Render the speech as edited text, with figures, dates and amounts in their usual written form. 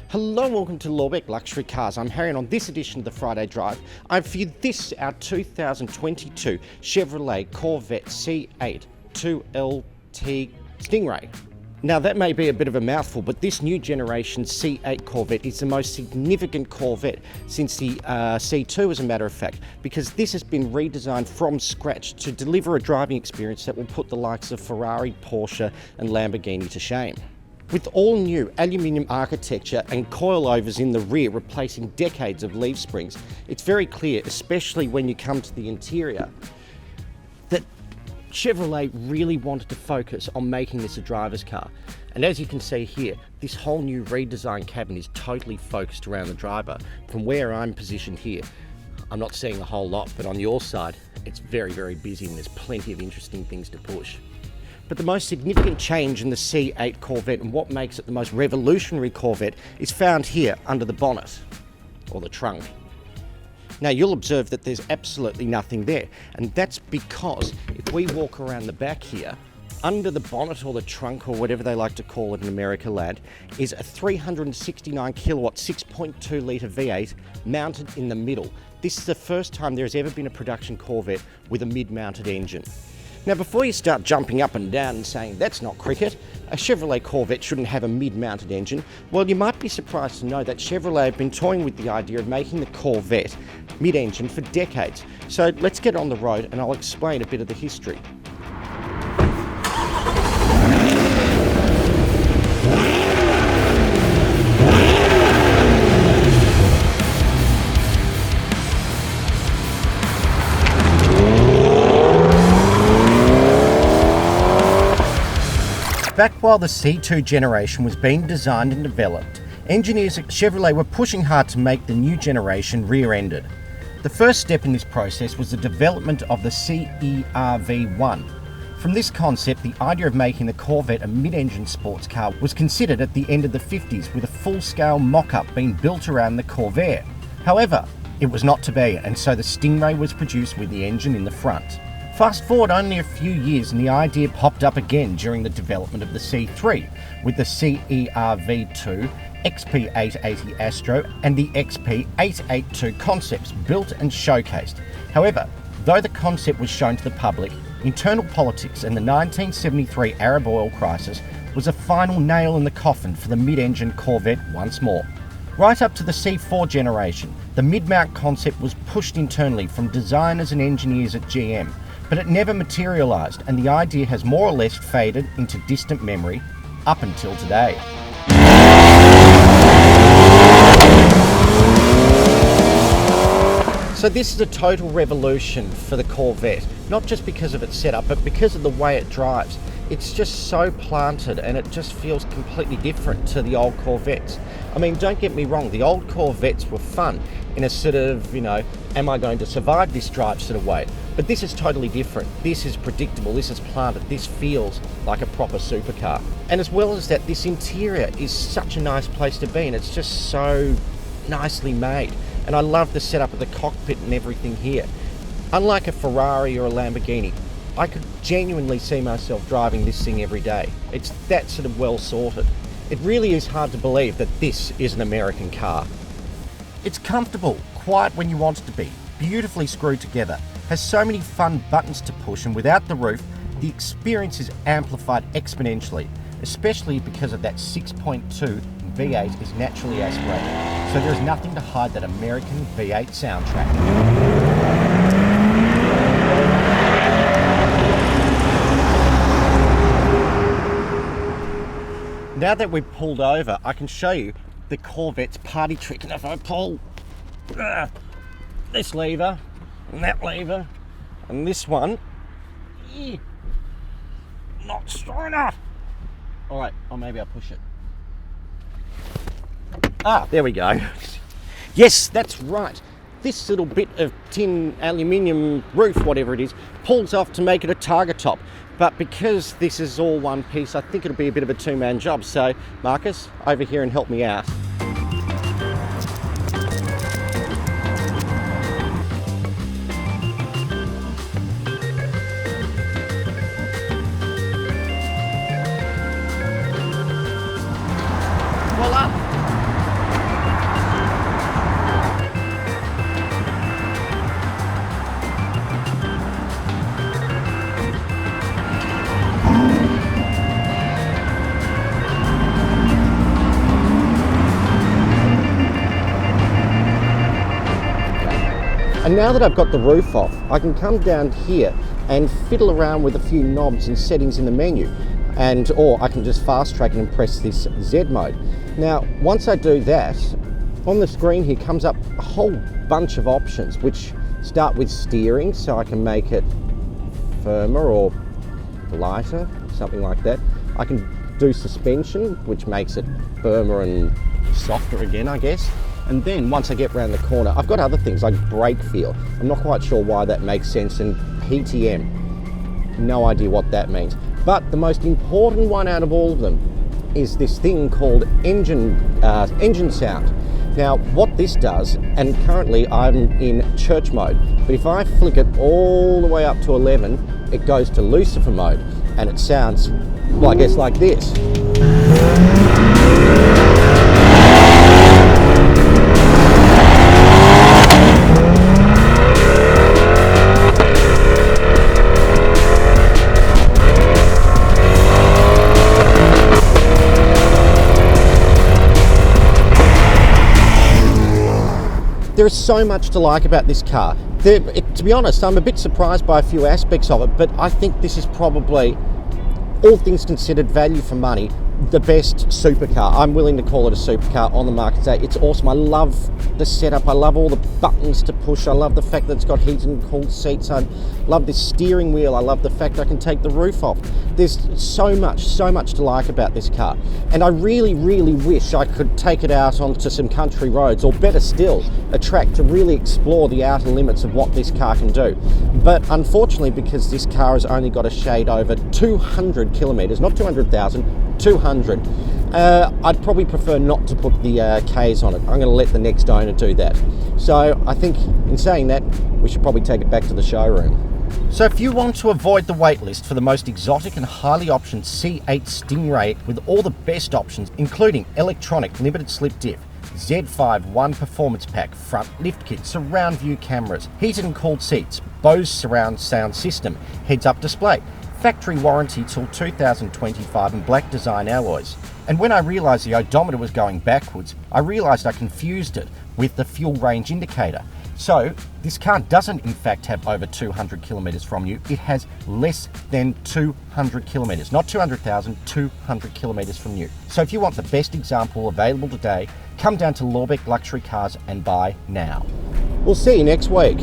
Hello and welcome to Lorbeck Luxury Cars. I'm Harry and on this edition of the Friday Drive, I've for you this, our 2022 Chevrolet Corvette C8 2LT Stingray. Now that may be a bit of a mouthful, but this new generation C8 Corvette is the most significant Corvette since the C2 as a matter of fact, because this has been redesigned from scratch to deliver a driving experience that will put the likes of Ferrari, Porsche and Lamborghini to shame. With all new aluminium architecture and coilovers in the rear replacing decades of leaf springs, it's very clear, especially when you come to the interior, that Chevrolet really wanted to focus on making this a driver's car. And as you can see here, this whole new redesigned cabin is totally focused around the driver. From where I'm positioned here, I'm not seeing a whole lot, but on your side, it's very, very busy and there's plenty of interesting things to push. But the most significant change in the C8 Corvette and what makes it the most revolutionary Corvette is found here under the bonnet, or the trunk. Now you'll observe that there's absolutely nothing there, and that's because if we walk around the back here, under the bonnet or the trunk or whatever they like to call it in America land, is a 369 kilowatt 6.2 litre V8 mounted in the middle. This is the first time there's ever been a production Corvette with a mid-mounted engine. Now before you start jumping up and down and saying that's not cricket, a Chevrolet Corvette shouldn't have a mid-mounted engine, well you might be surprised to know that Chevrolet have been toying with the idea of making the Corvette mid-engine for decades. So let's get on the road and I'll explain a bit of the history. Back while the C2 generation was being designed and developed, engineers at Chevrolet were pushing hard to make the new generation rear-ended. The first step in this process was the development of the CERV1. From this concept, the idea of making the Corvette a mid-engine sports car was considered at the end of the 50s, with a full-scale mock-up being built around the Corvair. However, it was not to be, and so the Stingray was produced with the engine in the front. Fast forward only a few years and the idea popped up again during the development of the C3 with the CERV2, XP880 Astro and the XP882 concepts built and showcased. However, though the concept was shown to the public, internal politics and the 1973 Arab oil crisis was a final nail in the coffin for the mid-engine Corvette once more. Right up to the C4 generation, the mid-mount concept was pushed internally from designers and engineers at GM, but it never materialised and the idea has more or less faded into distant memory up until today. So this is a total revolution for the Corvette, not just because of its setup, but because of the way it drives. It's just so planted and it just feels completely different to the old Corvettes. I mean, don't get me wrong, the old Corvettes were fun in a sort of, am I going to survive this drive sort of way? But this is totally different. This is predictable, this is planted, this feels like a proper supercar. And as well as that, this interior is such a nice place to be and it's just so nicely made. And I love the setup of the cockpit and everything here. Unlike a Ferrari or a Lamborghini, I could genuinely see myself driving this thing every day. It's that sort of well sorted. It really is hard to believe that this is an American car. It's comfortable, quiet when you want it to be, beautifully screwed together, has so many fun buttons to push, and without the roof, the experience is amplified exponentially, especially because of that 6.2 V8 is naturally aspirated, so there is nothing to hide that American V8 soundtrack. Now that we've pulled over, I can show you the Corvette's party trick. And if I pull this lever, and that lever, and this one, not strong enough. All right, or maybe I'll push it. There we go. Yes, that's right. This little bit of tin, aluminium roof, whatever it is, pulls off to make it a tiger top. But because this is all one piece, I think it'll be a bit of a two-man job. So, Marcus, over here and help me out. Voila! And now that I've got the roof off, I can come down here and fiddle around with a few knobs and settings in the menu. Or I can just fast track it and press this Z mode. Now, once I do that, on the screen here comes up a whole bunch of options, which start with steering, so I can make it firmer or lighter, something like that. I can do suspension, which makes it firmer and softer again, I guess. And then once I get around the corner, I've got other things like brake feel. I'm not quite sure why that makes sense. And PTM, no idea what that means. But the most important one out of all of them is this thing called engine sound. Now, what this does, and currently I'm in church mode, but if I flick it all the way up to 11, it goes to Lucifer mode, and it sounds, well, I guess like this. There is so much to like about this car. To be honest, I'm a bit surprised by a few aspects of it, but I think this is probably, all things considered, value for money, the best supercar. I'm willing to call it a supercar on the market today. It's awesome. I love the setup. I love all the buttons to push. I love the fact that it's got heated and cooled seats. I love this steering wheel. I love the fact that I can take the roof off. There's so much to like about this car. And I really, really wish I could take it out onto some country roads, or better still, a track to really explore the outer limits of what this car can do. But unfortunately, because this car has only got a shade over 200 kilometers, not 200,000, 200. I'd probably prefer not to put the Ks on it. I'm going to let the next owner do that. So I think in saying that, we should probably take it back to the showroom. So if you want to avoid the wait list for the most exotic and highly optioned C8 Stingray with all the best options, including electronic limited slip diff, Z5 1 performance pack, front lift kit, surround view cameras, heated and cooled seats, Bose surround sound system, heads up display, factory warranty till 2025 and black design alloys. And when I realised the odometer was going backwards, I realised I confused it with the fuel range indicator. So this car doesn't in fact have over 200 kilometres from you. It has less than 200 kilometres, not 200,000, 200 kilometres from you. So if you want the best example available today, come down to Lorbeck Luxury Cars and buy now. We'll see you next week.